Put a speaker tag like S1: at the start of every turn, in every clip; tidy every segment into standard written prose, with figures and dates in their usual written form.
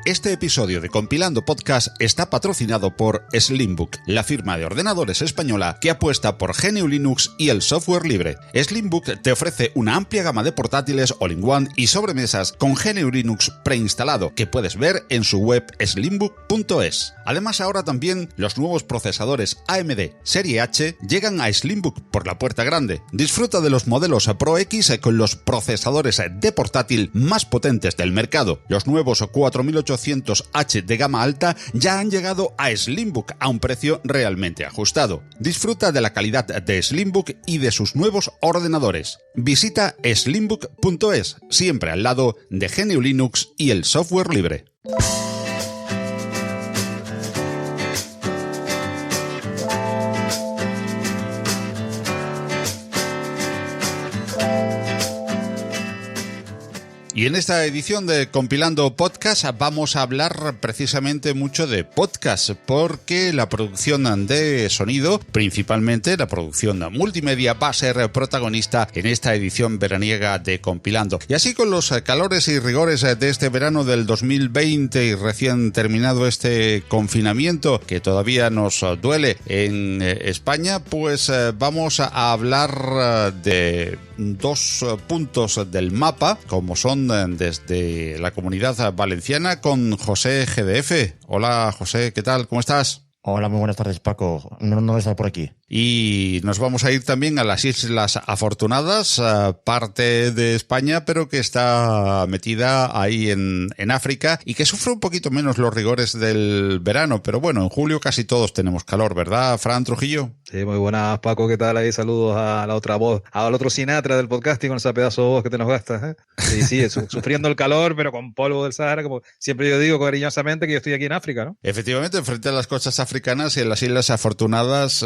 S1: Este episodio de Compilando Podcast está patrocinado por Slimbook, la firma de ordenadores española que apuesta por GNU Linux y el software libre. Slimbook te ofrece una amplia gama de portátiles all-in-one y sobremesas con GNU Linux preinstalado que puedes ver en su web slimbook.es. Además, ahora también los nuevos procesadores AMD Serie H llegan a Slimbook por la puerta grande. Disfruta de los modelos Pro X con los procesadores de portátil más potentes del mercado. Los nuevos 4800H de gama alta ya han llegado a Slimbook a un precio realmente ajustado. Disfruta de la calidad de Slimbook y de sus nuevos ordenadores. Visita slimbook.es, siempre al lado de GNU Linux y el software libre. Y en esta edición de Compilando Podcast vamos a hablar precisamente mucho de podcast, porque la producción de sonido, principalmente la producción multimedia, va a ser protagonista en esta edición veraniega de Compilando. Y así, con los calores y rigores de este verano del 2020 y recién terminado este confinamiento que todavía nos duele en España, pues vamos a hablar de dos puntos del mapa, como son desde la Comunidad Valenciana, con José GDF. Hola José, ¿qué tal? ¿Cómo estás?
S2: Hola, muy buenas tardes, Paco. No está por aquí.
S1: Y nos vamos a ir también a las Islas Afortunadas, parte de España, pero que está metida ahí en África y que sufre un poquito menos los rigores del verano. Pero bueno, en julio casi todos tenemos calor, ¿verdad, Fran Trujillo?
S3: Sí, muy buenas, Paco. ¿Qué tal? Ahí saludos a la otra voz, al otro Sinatra del podcasting con esa pedazo de voz que te nos gastas, ¿eh? Sí, sufriendo el calor, pero con polvo del Sahara, como siempre yo digo cariñosamente que yo estoy aquí en África, ¿no?
S1: Efectivamente, frente a las costas africanas y en las Islas Afortunadas,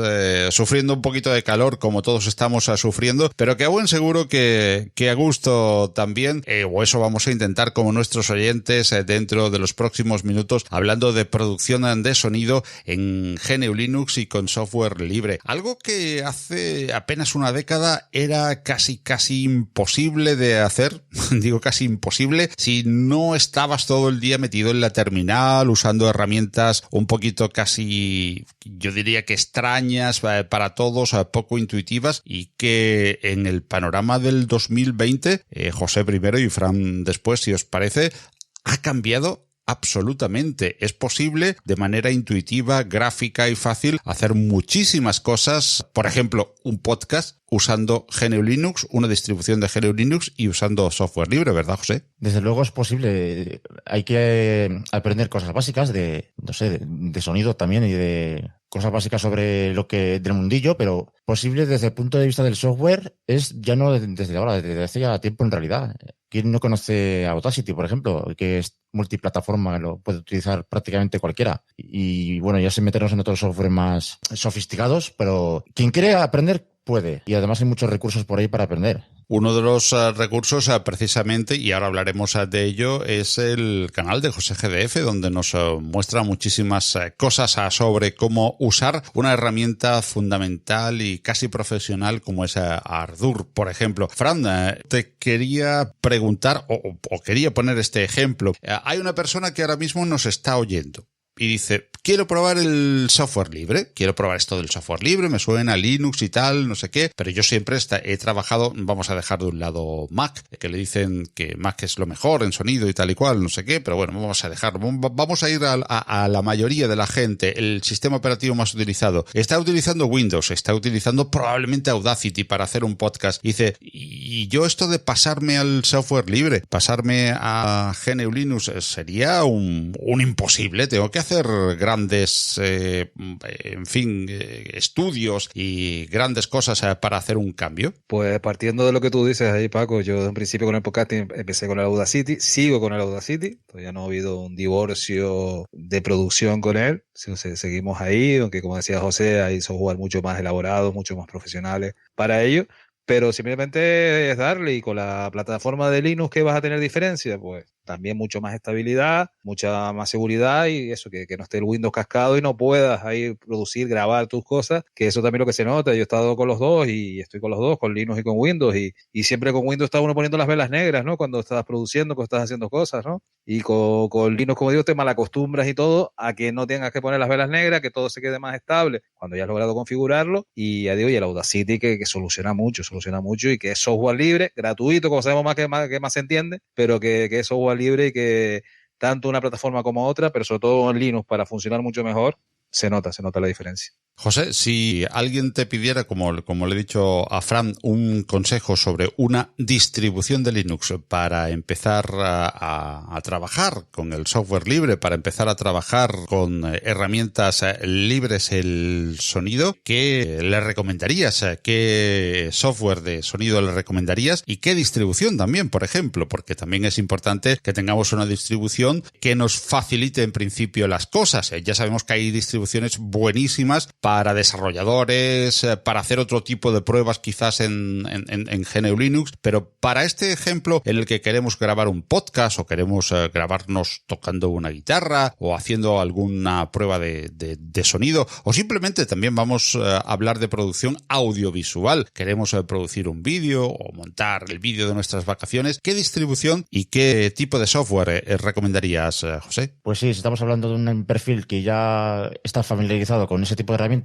S1: sufriendo un poquito de calor, como todos estamos sufriendo, pero que a buen seguro que a gusto también, o eso vamos a intentar como nuestros oyentes dentro de los próximos minutos, hablando de producción de sonido en GNU Linux y con software libre. Algo que hace apenas una década era casi imposible de hacer, digo casi imposible, si no estabas todo el día metido en la terminal, usando herramientas un poquito casi, yo diría que extrañas para todos, poco intuitivas, y que en el panorama del 2020, José primero y Fran después, si os parece, ha cambiado absolutamente. Es posible de manera intuitiva, gráfica y fácil hacer muchísimas cosas. Por ejemplo, un podcast usando GNU Linux, una distribución de GNU Linux y usando software libre, ¿verdad, José?
S2: Desde luego es posible. Hay que aprender cosas básicas de sonido también y de cosas básicas sobre lo que del mundillo, pero posible desde el punto de vista del software es ya no desde ahora, desde hace ya tiempo en realidad. ¿Quién no conoce a Audacity, por ejemplo, que es multiplataforma, lo puede utilizar prácticamente cualquiera? Y bueno, ya sé meternos en otros software más sofisticados, pero quien quiere aprender puede. Y además hay muchos recursos por ahí para aprender.
S1: Uno de los recursos precisamente, y ahora hablaremos de ello, es el canal de José GDF, donde nos muestra muchísimas cosas sobre cómo usar una herramienta fundamental y casi profesional como es Ardour, por ejemplo. Fran, te quería preguntar, o quería poner este ejemplo. Hay una persona que ahora mismo nos está oyendo y dice: quiero probar el software libre, quiero probar esto del software libre, me suena Linux y tal, no sé qué, pero yo siempre he trabajado, vamos a dejar de un lado Mac, que le dicen que Mac es lo mejor en sonido y tal y cual, no sé qué, pero bueno, vamos a dejarlo, vamos a ir a la mayoría de la gente. El sistema operativo más utilizado está utilizando Windows, está utilizando probablemente Audacity para hacer un podcast. Dice, y yo esto de pasarme al software libre, pasarme a GNU Linux, sería un imposible, tengo que hacer grandes, estudios y grandes cosas para hacer un cambio?
S3: Pues partiendo de lo que tú dices ahí, Paco, yo en principio con el podcasting empecé con el Audacity, sigo con el Audacity, todavía no ha habido un divorcio de producción con él, seguimos ahí, aunque como decía José, hay software mucho más elaborados, mucho más profesionales para ello, pero simplemente es darle, y con la plataforma de Linux, ¿qué vas a tener diferencia? Pues también mucho más estabilidad, mucha más seguridad, y eso, que no esté el Windows cascado y no puedas ahí producir, grabar tus cosas, que eso también es lo que se nota. Yo he estado con los dos y estoy con los dos, con Linux y con Windows, y siempre con Windows está uno poniendo las velas negras, ¿no? Cuando estás produciendo, cuando estás haciendo cosas, ¿no? Y con Linux, como digo, te malacostumbras y todo a que no tengas que poner las velas negras, que todo se quede más estable cuando ya has logrado configurarlo. Y ya digo, y el Audacity que soluciona mucho, y que es software libre, gratuito, como sabemos que más se entiende, pero que es software libre, y que tanto una plataforma como otra, pero sobre todo en Linux, para funcionar mucho mejor, se nota la diferencia.
S1: José, si alguien te pidiera, como le he dicho a Fran, un consejo sobre una distribución de Linux para empezar a trabajar con el software libre, para empezar a trabajar con herramientas libres el sonido, ¿qué le recomendarías? ¿Qué software de sonido le recomendarías? ¿Y qué distribución también, por ejemplo? Porque también es importante que tengamos una distribución que nos facilite en principio las cosas. Ya sabemos que hay distribuciones buenísimas para desarrolladores, para hacer otro tipo de pruebas quizás en GNU Linux, pero para este ejemplo en el que queremos grabar un podcast o queremos grabarnos tocando una guitarra o haciendo alguna prueba de sonido, o simplemente también vamos a hablar de producción audiovisual, queremos producir un vídeo o montar el vídeo de nuestras vacaciones, ¿qué distribución y qué tipo de software recomendarías, José?
S2: Pues sí, si estamos hablando de un perfil que ya está familiarizado con ese tipo de herramientas,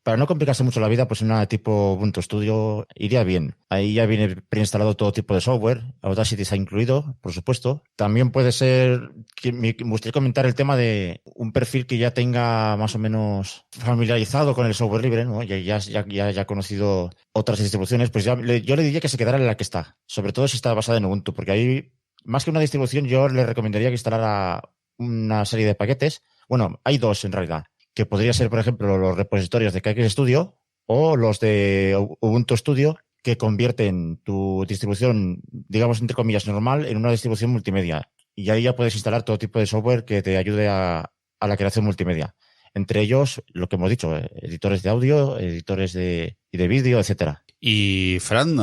S2: para no complicarse mucho la vida, pues una tipo Ubuntu Studio iría bien. Ahí ya viene preinstalado todo tipo de software, Audacity está incluido, por supuesto. También puede ser, que me gustaría comentar el tema de un perfil que ya tenga más o menos familiarizado con el software libre, ¿no? Ya ha conocido otras distribuciones, pues yo le diría que se quedara en la que está, sobre todo si está basada en Ubuntu, porque ahí, más que una distribución, yo le recomendaría que instalara una serie de paquetes. Bueno, hay dos en realidad, que podría ser, por ejemplo, los repositorios de KX Studio o los de Ubuntu Studio, que convierten tu distribución, digamos, entre comillas, normal en una distribución multimedia. Y ahí ya puedes instalar todo tipo de software que te ayude a la creación multimedia. Entre ellos, lo que hemos dicho, editores de audio, editores de vídeo, etcétera.
S1: Y Fran,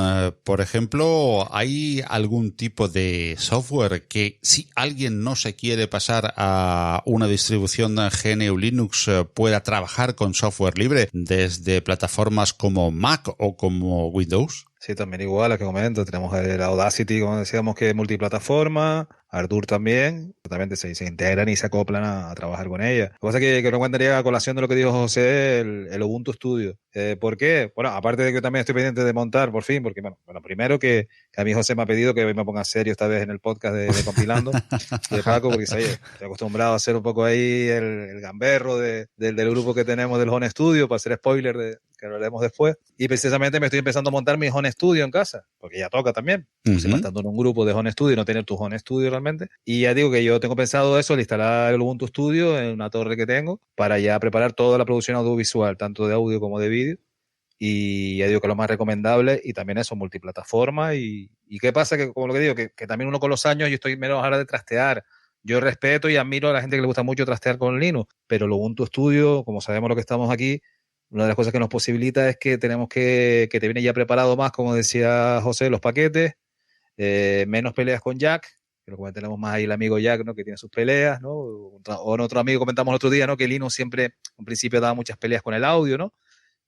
S1: por ejemplo, ¿hay algún tipo de software que si alguien no se quiere pasar a una distribución GNU Linux pueda trabajar con software libre desde plataformas como Mac o como Windows?
S3: Sí, también igual, a que comento, tenemos el Audacity, como decíamos, que es multiplataforma, Ardour también se integran y se acoplan a trabajar con ella. Lo que pasa es que no cuentaría a colación de lo que dijo José, el Ubuntu Studio. ¿Por qué? Bueno, aparte de que yo también estoy pendiente de montar, por fin, porque, bueno primero que a mí José me ha pedido que hoy me ponga serio esta vez en el podcast de Compilando, de Paco, porque oye, estoy acostumbrado a hacer un poco ahí el gamberro del grupo que tenemos del Home Studio, para hacer spoiler que hablaremos después. Y precisamente me estoy empezando a montar mi Home Studio en casa, porque ya toca también. Estando en un grupo de Home Studio y no tener tu Home Studio realmente. Y ya digo que yo tengo pensado eso, el instalar el Ubuntu Studio en una torre que tengo para ya preparar toda la producción audiovisual, tanto de audio como de vídeo. Y ya digo que lo más recomendable, y también eso, multiplataforma. Y qué pasa, que como lo que digo, que también uno con los años, yo estoy menos ahora de trastear. Yo respeto y admiro a la gente que le gusta mucho trastear con Linux, pero el Ubuntu Studio, como sabemos lo que estamos aquí, una de las cosas que nos posibilita es que tenemos que te viene ya preparado más, como decía José, los paquetes, menos peleas con Jack, que lo tenemos más ahí el amigo Jack, ¿no? Que tiene sus peleas, ¿no? O otro amigo comentamos el otro día, ¿no? Que Linux siempre, en principio, daba muchas peleas con el audio, ¿no?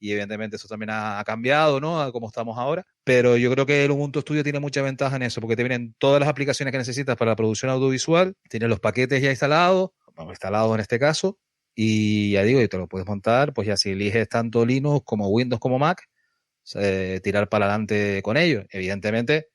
S3: Y evidentemente eso también ha cambiado, ¿no? A cómo estamos ahora. Pero yo creo que el Ubuntu Studio tiene mucha ventaja en eso, porque te vienen todas las aplicaciones que necesitas para la producción audiovisual, tienes los paquetes ya instalados en este caso, y ya digo, y te lo puedes montar, pues ya si eliges tanto Linux como Windows como Mac, tirar para adelante con ellos. Evidentemente,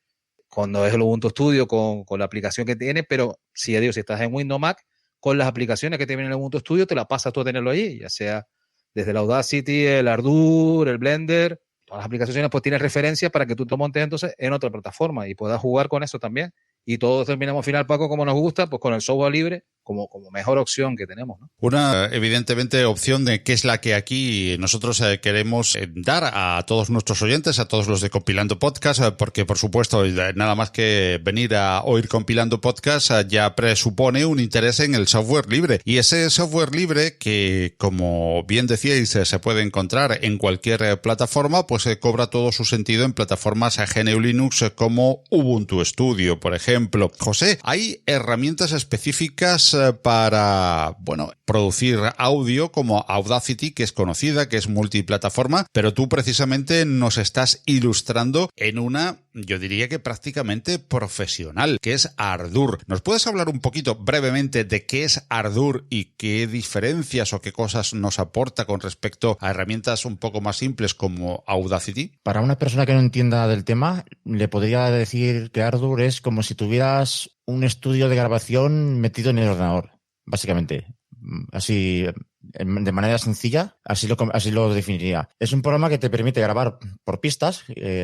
S3: cuando es el Ubuntu Studio con la aplicación que tiene, pero si estás en Windows Mac, con las aplicaciones que te vienen en el Ubuntu Studio, te la pasas tú a tenerlo ahí, ya sea desde el Audacity, el Ardour, el Blender, todas las aplicaciones, pues tienes referencias para que tú te montes entonces en otra plataforma y puedas jugar con eso también. Y todos terminamos al final, Paco, como nos gusta, pues con el software libre, como mejor opción que tenemos, ¿no?
S1: Una, evidentemente, opción de que es la que aquí nosotros queremos dar a todos nuestros oyentes, a todos los de Compilando Podcast, porque, por supuesto, nada más que venir a oír Compilando Podcast ya presupone un interés en el software libre. Y ese software libre que, como bien decíais, se puede encontrar en cualquier plataforma, pues cobra todo su sentido en plataformas GNU Linux como Ubuntu Studio, por ejemplo. José, ¿hay herramientas específicas para, bueno, producir audio como Audacity, que es conocida, que es multiplataforma, pero tú precisamente nos estás ilustrando en una, yo diría que prácticamente profesional, que es Ardour? ¿Nos puedes hablar un poquito brevemente de qué es Ardour y qué diferencias o qué cosas nos aporta con respecto a herramientas un poco más simples como Audacity?
S2: Para una persona que no entienda del tema, le podría decir que Ardour es como si tuvieras un estudio de grabación metido en el ordenador, básicamente. Así, de manera sencilla, así lo definiría. Es un programa que te permite grabar por pistas.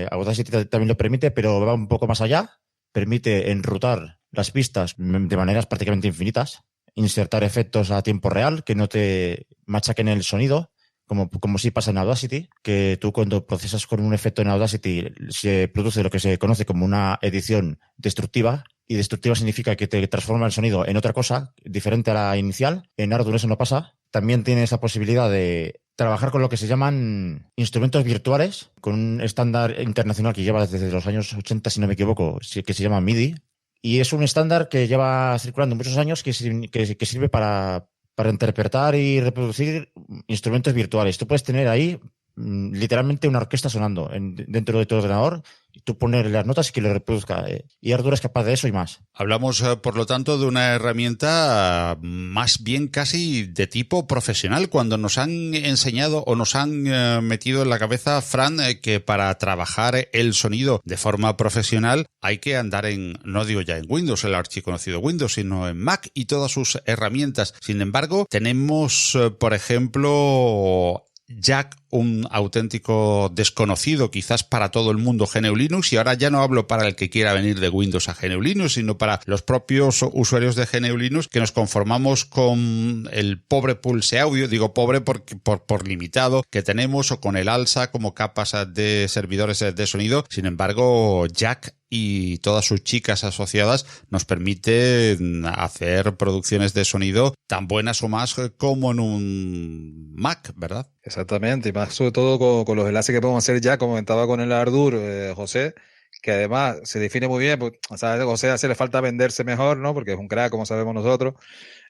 S2: Audacity también lo permite, pero va un poco más allá. Permite enrutar las pistas de maneras prácticamente infinitas, insertar efectos a tiempo real que no te machaquen el sonido, como sí pasa en Audacity, que tú cuando procesas con un efecto en Audacity se produce lo que se conoce como una edición destructiva, y destructiva significa que te transforma el sonido en otra cosa diferente a la inicial. En Ardour eso no pasa. También tiene esa posibilidad de trabajar con lo que se llaman instrumentos virtuales, con un estándar internacional que lleva desde los años 80, si no me equivoco, que se llama MIDI. Y es un estándar que lleva circulando muchos años que sirve para interpretar y reproducir instrumentos virtuales. Tú puedes tener ahí literalmente una orquesta sonando dentro de tu ordenador, y tú ponerle las notas y que le reproduzca. Y Ardour es capaz de eso y más.
S1: Hablamos, por lo tanto, de una herramienta más bien casi de tipo profesional, cuando nos han enseñado o nos han metido en la cabeza, Fran, que para trabajar el sonido de forma profesional hay que andar no digo ya en Windows, el archiconocido Windows, sino en Mac y todas sus herramientas. Sin embargo, tenemos, por ejemplo, Jack, un auténtico desconocido quizás para todo el mundo GNU Linux, y ahora ya no hablo para el que quiera venir de Windows a GNU Linux, sino para los propios usuarios de GNU Linux que nos conformamos con el pobre Pulse Audio, digo pobre por limitado que tenemos, o con el ALSA como capas de servidores de sonido. Sin embargo, Jack y todas sus chicas asociadas nos permiten hacer producciones de sonido tan buenas o más como en un Mac, ¿verdad?
S3: Exactamente, y más sobre todo con los enlaces que podemos hacer ya, como comentaba con el Ardour, José, que además se define muy bien, pues, o sea, a José hace le falta venderse mejor, ¿no? Porque es un crack, como sabemos nosotros,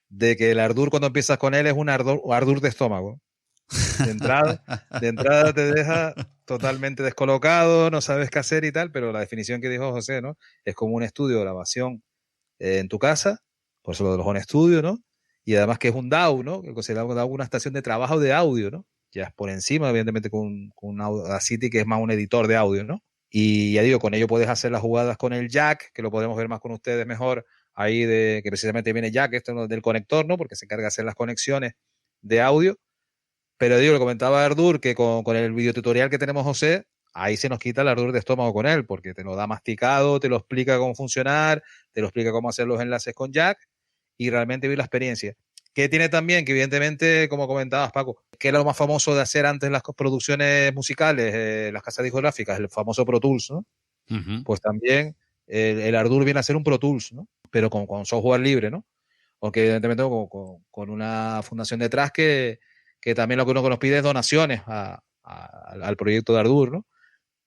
S3: de que el Ardour cuando empiezas con él es un Ardour de estómago. De entrada te deja totalmente descolocado, no sabes qué hacer y tal, pero la definición que dijo José, ¿no? Es como un estudio de grabación en tu casa, por eso lo de los home studio, ¿no? Y además que es un DAW, ¿no? Que se da una estación de trabajo de audio, ¿no? Ya es por encima, evidentemente, con Audacity, que es más un editor de audio, ¿no? Y ya digo, con ello puedes hacer las jugadas con el jack, que lo podemos ver más con ustedes mejor, ahí que precisamente viene jack, esto del conector, ¿no? Porque se encarga de hacer las conexiones de audio. Pero digo, lo comentaba Ardour, que con el videotutorial que tenemos José, ahí se nos quita el ardor de estómago con él, porque te lo da masticado, te lo explica cómo funcionar, te lo explica cómo hacer los enlaces con Jack, y realmente vi la experiencia. Que tiene también, que evidentemente, como comentabas, Paco, que era lo más famoso de hacer antes las producciones musicales, las casas discográficas, el famoso Pro Tools, ¿no? Uh-huh. Pues también el Ardour viene a ser un Pro Tools, ¿no? Pero con software libre, ¿no? Aunque evidentemente con una fundación detrás que también lo que uno nos pide es donaciones al proyecto de Ardour, ¿no?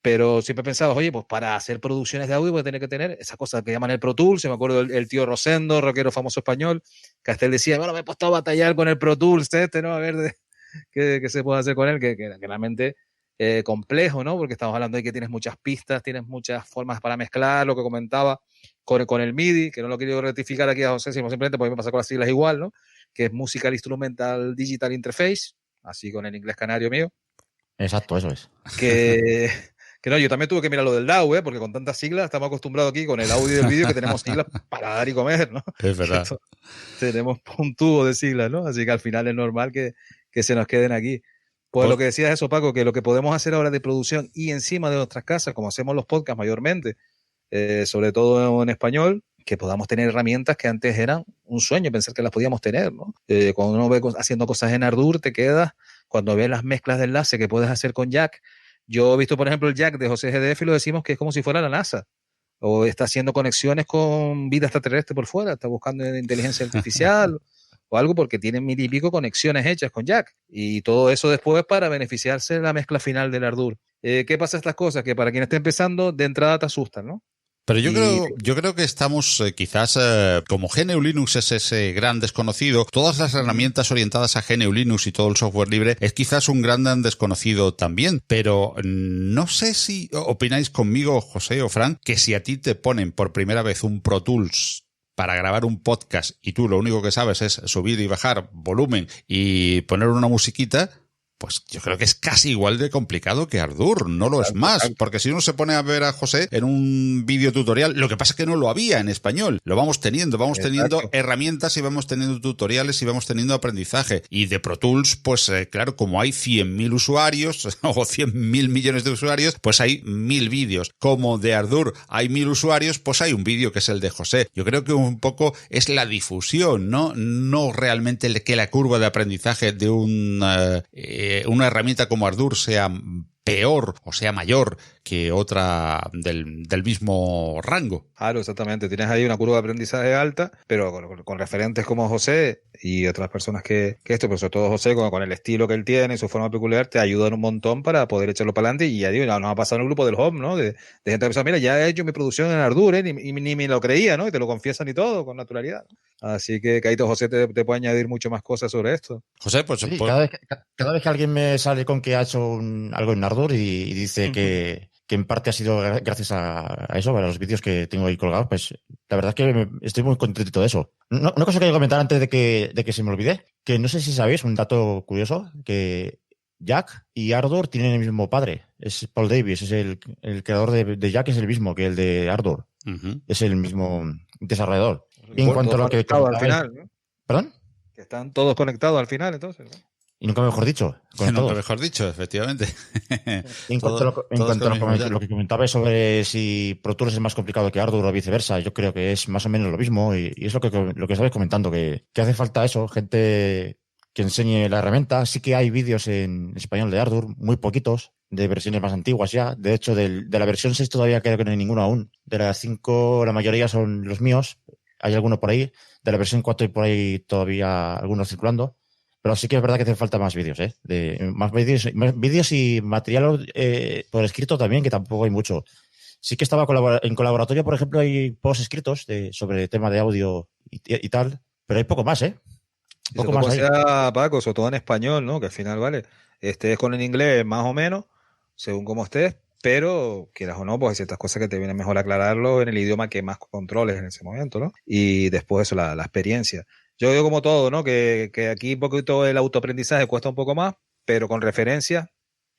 S3: Pero siempre he pensado, oye, pues para hacer producciones de audio voy a tener que tener esa cosa que llaman el Pro Tools. Se me acuerdo el tío Rosendo, rockero famoso español, que hasta él decía, bueno, me he puesto a batallar con el Pro Tools, ¿no? A ver qué se puede hacer con él, que realmente complejo, ¿no? Porque estamos hablando de que tienes muchas pistas, tienes muchas formas para mezclar, lo que comentaba con el MIDI, que no lo quiero rectificar aquí a José, sino simplemente porque me pasa con las siglas igual, ¿no? Que es Musical Instrumental Digital Interface, así con el inglés canario mío.
S2: Exacto, eso es.
S3: Que no, yo también tuve que mirar lo del DAW, porque con tantas siglas estamos acostumbrados aquí con el audio y el vídeo que tenemos siglas para dar y comer, ¿no?
S1: Es verdad.
S3: Tenemos un tubo de siglas, ¿no? Así que al final es normal que se nos queden aquí. Pues lo que decías eso, Paco, que lo que podemos hacer ahora de producción y encima de nuestras casas, como hacemos los podcasts mayormente, sobre todo en español, que podamos tener herramientas que antes eran un sueño pensar que las podíamos tener, ¿no? Cuando uno ve haciendo cosas en Ardour, te quedas, cuando ves las mezclas de enlace que puedes hacer con Jack. Yo he visto, por ejemplo, el Jack de José GDF y lo decimos que es como si fuera la NASA. O está haciendo conexiones con vida extraterrestre por fuera, está buscando inteligencia artificial o algo, porque tiene 1000 y pico conexiones hechas con Jack. Y todo eso después para beneficiarse de la mezcla final del Ardour. ¿Qué pasa estas cosas? Que para quien esté empezando, de entrada te asustan, ¿no?
S1: Pero yo creo que estamos quizás, como GNU Linux es ese gran desconocido, todas las herramientas orientadas a GNU Linux y todo el software libre es quizás un gran desconocido también. Pero no sé si opináis conmigo, José o Fran, que si a ti te ponen por primera vez un Pro Tools para grabar un podcast y tú lo único que sabes es subir y bajar volumen y poner una musiquita, pues yo creo que es casi igual de complicado que Ardour, no lo es más, porque si uno se pone a ver a José en un vídeo tutorial, lo que pasa es que no lo había en español, lo vamos teniendo herramientas y vamos teniendo tutoriales y vamos teniendo aprendizaje, y de Pro Tools, pues claro, como hay 100.000 usuarios o 100.000 millones de usuarios, pues hay 1000 vídeos, como de Ardour hay 1000 usuarios, pues hay un vídeo que es el de José. Yo creo que un poco es la difusión, no realmente que la curva de aprendizaje de una herramienta como Ardour sea peor o sea mayor que otra del mismo rango.
S3: Claro, exactamente. Tienes ahí una curva de aprendizaje alta, pero con referentes como José y otras personas que esto, pero sobre todo José, con el estilo que él tiene y su forma peculiar, te ayudan un montón para poder echarlo para adelante. Y ya digo, nos ha pasado en el grupo del Home, ¿no? De gente que pensaba, mira, ya he hecho mi producción en Ardour, ni me lo creía, ¿no? Y te lo confiesan y todo, con naturalidad. Así que, Caíto, José te puede añadir mucho más cosas sobre esto.
S1: José, pues...
S2: Sí, cada vez que alguien me sale con que ha hecho algo en Ardour y dice que en parte ha sido gracias a eso, a los vídeos que tengo ahí colgados, pues la verdad es que estoy muy contento de eso. Una cosa que quiero comentar antes de que se me olvide, que no sé si sabéis, un dato curioso, que Jack y Ardour tienen el mismo padre. Es Paul Davies, es el creador de Jack, es el mismo que el de Ardour. Es el mismo desarrollador. Y en cuanto a lo que
S3: al final, ¿no?
S2: ¿Perdón?
S3: Que están todos conectados al final, entonces, ¿no?
S2: Y nunca mejor dicho.
S1: Nunca mejor dicho, efectivamente.
S2: En cuanto a lo que comentabais sobre si Pro Tools es más complicado que Ardour o viceversa, yo creo que es más o menos lo mismo y es lo que estabais comentando, que hace falta eso, gente que enseñe la herramienta. Sí que hay vídeos en español de Ardour, muy poquitos, de versiones más antiguas ya. De hecho, de la versión 6 todavía creo que no hay ninguno aún. De las 5, la mayoría son los míos. Hay alguno por ahí. De la versión 4 hay por ahí todavía algunos circulando. Pero sí que es verdad que hace falta más vídeos, más vídeos y material por escrito también, que tampoco hay mucho. Sí que estaba en colaboratorio, por ejemplo, hay posts escritos sobre tema de audio y tal, pero hay poco más,
S3: Poco más ahí. Paco, sobre todo en español, ¿no? Que al final, vale, estés con el inglés más o menos, según como estés, pero quieras o no, pues hay ciertas cosas que te viene mejor aclararlo en el idioma que más controles en ese momento, ¿no? Y después eso, la experiencia. Yo digo como todo, ¿no? Que aquí un poquito el autoaprendizaje cuesta un poco más, pero con referencias,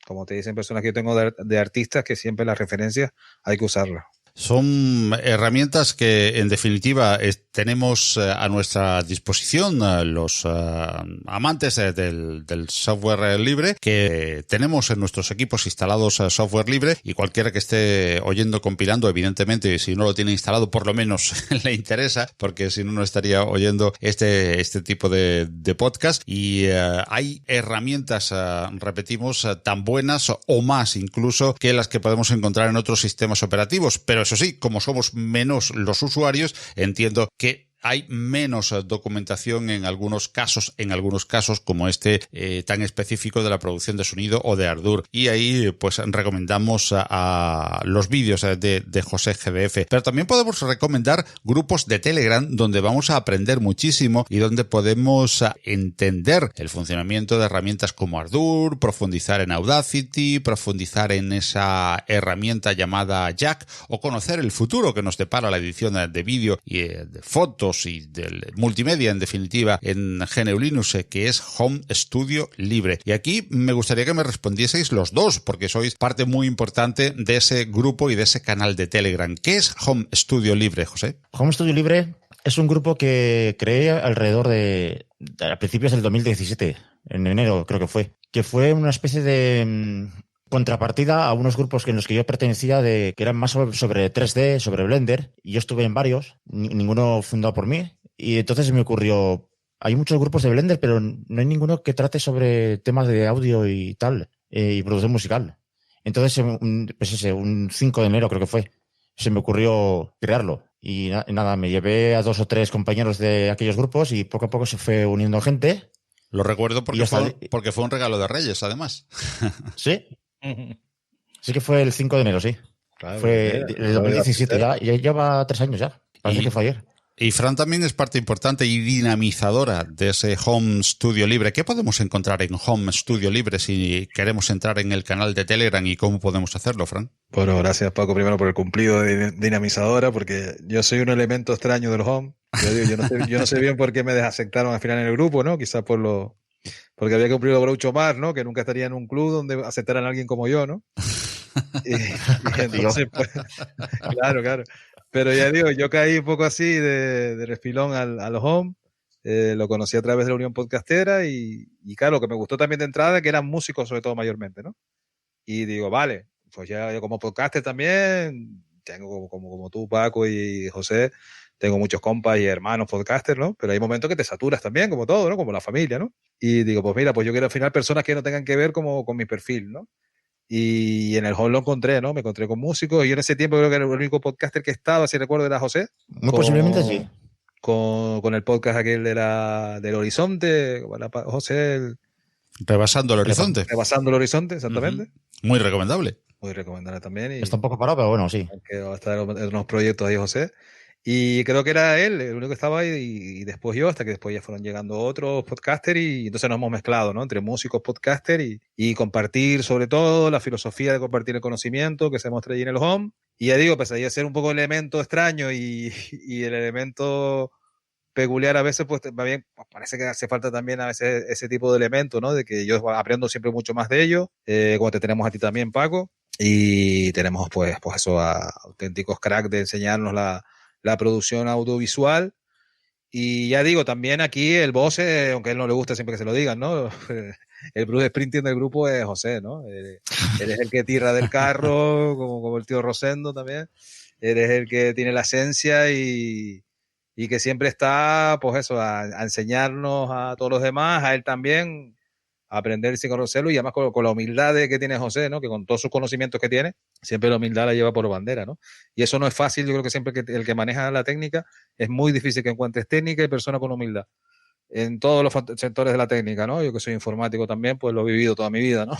S3: como te dicen personas que yo tengo de artistas, que siempre las referencias hay que usarlas.
S1: Son herramientas que, en definitiva, tenemos a nuestra disposición los amantes del software libre, que tenemos en nuestros equipos instalados software libre, y cualquiera que esté oyendo, compilando, evidentemente, si no lo tiene instalado, por lo menos le interesa, porque si no, no estaría oyendo este tipo de podcast. Y hay herramientas, repetimos, tan buenas o más incluso que las que podemos encontrar en otros sistemas operativos, pero eso sí, como somos menos los usuarios, entiendo que hay menos documentación en algunos casos como este tan específico de la producción de sonido o de Ardour. Y ahí pues recomendamos a los vídeos de José GDF. Pero también podemos recomendar grupos de Telegram donde vamos a aprender muchísimo y donde podemos entender el funcionamiento de herramientas como Ardour, profundizar en Audacity, profundizar en esa herramienta llamada Jack o conocer el futuro que nos depara la edición de vídeo y de fotos y del multimedia, en definitiva, en GNU Linux, que es Home Studio Libre. Y aquí me gustaría que me respondieseis los dos, porque sois parte muy importante de ese grupo y de ese canal de Telegram. ¿Qué es Home Studio Libre, José?
S2: Home Studio Libre es un grupo que creé alrededor a principios del 2017, en enero creo que fue una especie de contrapartida a unos grupos en los que yo pertenecía que eran más sobre 3D, sobre Blender, y yo estuve en varios, ninguno fundado por mí, y entonces me ocurrió, hay muchos grupos de Blender, pero no hay ninguno que trate sobre temas de audio y tal, y producción musical. Entonces, un 5 de enero creo que fue, se me ocurrió crearlo. Y nada, me llevé a 2 o 3 compañeros de aquellos grupos y poco a poco se fue uniendo gente.
S1: Lo recuerdo porque fue un regalo de Reyes, además.
S2: ¿Sí? Sí que fue el 5 de enero, sí.
S3: Claro,
S2: fue el 2017, ya lleva 3 años ya. Parece que fue ayer.
S1: Y Fran también es parte importante y dinamizadora de ese Home Studio Libre. ¿Qué podemos encontrar en Home Studio Libre si queremos entrar en el canal de Telegram y cómo podemos hacerlo, Fran?
S3: Bueno, gracias Paco primero por el cumplido de dinamizadora, porque yo soy un elemento extraño del Home. Yo no sé bien por qué me desaceptaron al final en el grupo, ¿no? Quizás porque había que cumplir los Groucho Mar, ¿no? Que nunca estaría en un club donde aceptaran a alguien como yo, ¿no? Y entonces, pues, claro. Pero ya digo, yo caí un poco así de refilón a los Home. Lo conocí a través de la Unión Podcastera y claro, lo que me gustó también de entrada que eran músicos sobre todo mayormente, ¿no? Y digo, vale, pues ya yo como podcaster también, tengo como tú, Paco y José, tengo muchos compas y hermanos podcasters, ¿no? Pero hay momentos que te saturas también, como todo, ¿no? Como la familia, ¿no? Y digo, pues mira, pues yo quiero al final personas que no tengan que ver como con mi perfil, ¿no? Y en el Home lo encontré, ¿no? Me encontré con músicos y yo en ese tiempo creo que era el único podcaster que estaba, si recuerdo, era José.
S2: Muy posiblemente sí.
S3: Con el podcast aquel del Horizonte, José.
S1: Rebasando el Horizonte.
S3: Rebasando el Horizonte, exactamente.
S1: Muy recomendable.
S3: Muy recomendable también. Y
S2: está un poco parado, pero bueno, sí.
S3: Que va a estar en unos proyectos ahí, José. Y creo que era él, el único que estaba ahí, y después yo, hasta que después ya fueron llegando otros podcasters, y entonces nos hemos mezclado, ¿no? Entre músicos, podcaster y compartir, sobre todo, la filosofía de compartir el conocimiento que se muestra allí en el Home. Y ya digo, pues ahí a ser un poco el elemento extraño y el elemento peculiar a veces, pues bien, pues parece que hace falta también a veces ese tipo de elementos, ¿no? De que yo aprendo siempre mucho más de ellos, como te tenemos a ti también, Paco, y tenemos pues eso, a auténticos cracks de enseñarnos la producción audiovisual. Y ya digo, también aquí el boss, aunque a él no le gusta siempre que se lo digan, ¿no? El Bruce Springsteen del grupo es José, ¿no? Él es el que tira del carro, como el tío Rosendo también. Él es el que tiene la esencia y que siempre está, pues eso, a enseñarnos a todos los demás, a él también, a aprender sin conocerlo y además con la humildad que tiene José, ¿no? Que con todos sus conocimientos que tiene, siempre la humildad la lleva por bandera, ¿no? Y eso no es fácil, yo creo que siempre el que maneja la técnica, es muy difícil que encuentres técnica y persona con humildad. En todos los sectores de la técnica, ¿no? Yo que soy informático también, pues lo he vivido toda mi vida, ¿no?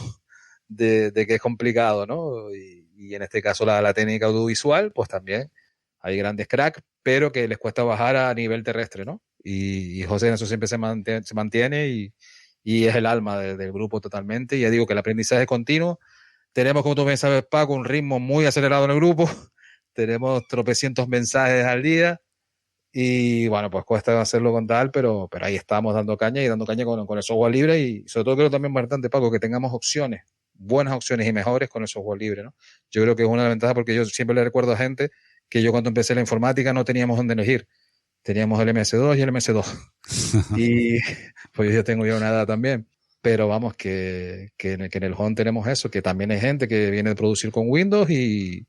S3: De que es complicado, ¿no? Y en este caso la técnica audiovisual, pues también hay grandes cracks, pero que les cuesta bajar a nivel terrestre, ¿no? Y José en eso siempre se mantiene y es el alma del grupo totalmente. Y ya digo que el aprendizaje es continuo. Tenemos, como tú bien sabes, Paco, un ritmo muy acelerado en el grupo. Tenemos tropecientos mensajes al día. Y bueno, pues cuesta hacerlo con tal, pero ahí estamos dando caña con el software libre. Y sobre todo creo también importante, Paco, que tengamos opciones, buenas opciones y mejores con el software libre, ¿no? Yo creo que es una ventaja porque yo siempre le recuerdo a gente que yo cuando empecé la informática no teníamos dónde elegir. Teníamos el MS2 y el MS2. Y pues yo tengo ya una edad también. Pero vamos, que en el Home tenemos eso, que también hay gente que viene de producir con Windows y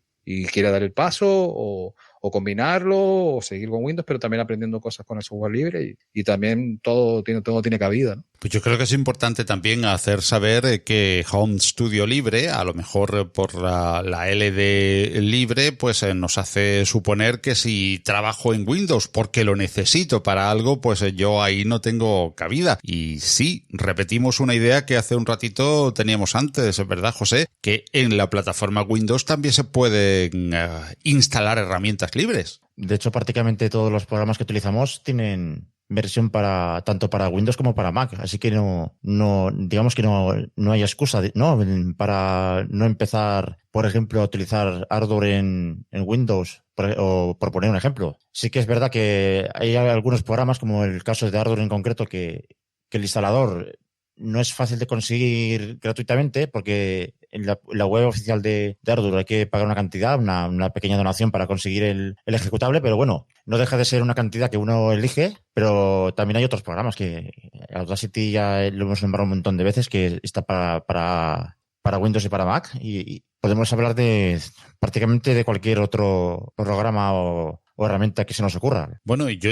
S3: quiere dar el paso o combinarlo o seguir con Windows, pero también aprendiendo cosas con el software libre y también todo tiene cabida, ¿no?
S1: Pues yo creo que es importante también hacer saber que Home Studio Libre, a lo mejor por la L de libre, pues nos hace suponer que si trabajo en Windows porque lo necesito para algo, pues yo ahí no tengo cabida. Y sí, repetimos una idea que hace un ratito teníamos antes, ¿verdad, José? Que en la plataforma Windows también se pueden instalar herramientas libres.
S2: De hecho, prácticamente todos los programas que utilizamos tienen versión tanto para Windows como para Mac, así que no digamos que no hay excusa, ¿no? Para no empezar, por ejemplo, a utilizar Ardour en Windows, por poner un ejemplo. Sí que es verdad que hay algunos programas, como el caso de Ardour en concreto, que el instalador no es fácil de conseguir gratuitamente porque en la web oficial de Ardour hay que pagar una cantidad, una pequeña donación para conseguir el ejecutable, pero bueno, no deja de ser una cantidad que uno elige, pero también hay otros programas que Audacity ya lo hemos nombrado un montón de veces que está para para Windows y para Mac, y podemos hablar de prácticamente de cualquier otro programa o herramienta que se nos ocurra.
S1: Bueno, yo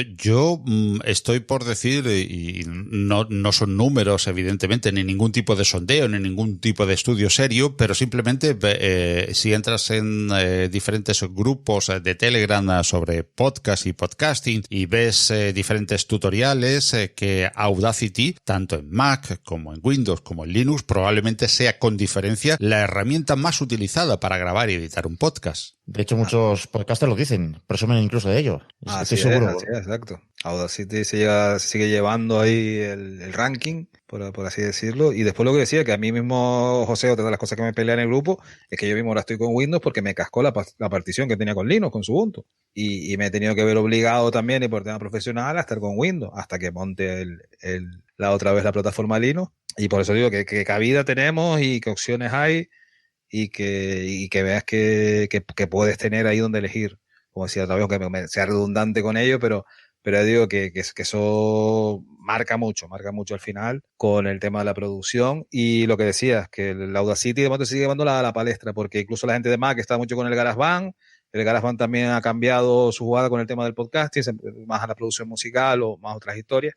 S1: estoy por decir, y no son números, evidentemente, ni ningún tipo de sondeo, ni ningún tipo de estudio serio, pero simplemente si entras en diferentes grupos de Telegram sobre podcast y podcasting y ves diferentes tutoriales, que Audacity, tanto en Mac como en Windows como en Linux, probablemente sea con diferencia la herramienta más utilizada para grabar y editar un podcast.
S2: De hecho, muchos podcasters lo dicen, presumen incluso de ello.
S3: Así
S2: Estoy seguro.
S3: es, exacto. Audacity se sigue llevando ahí el ranking, por así decirlo. Y después lo que decía, que a mí mismo, José, otra de las cosas que me pelea en el grupo, es que yo mismo ahora estoy con Windows porque me cascó la partición que tenía con Linux, con su Ubuntu. Y me he tenido que ver obligado también, y por tema profesional, a estar con Windows, hasta que monte la otra vez la plataforma Linux. Y por eso digo que cabida tenemos y qué opciones hay, y que veas que puedes tener ahí donde elegir. Como decía otra vez, aunque me sea redundante con ello, pero digo que eso marca mucho al final con el tema de la producción. Y lo que decías, que el Audacity de momento sigue llevando la palestra, porque incluso la gente de Mac está mucho con el GarageBand. El GarageBand también ha cambiado su jugada con el tema del podcasting, más a la producción musical o más otras historias.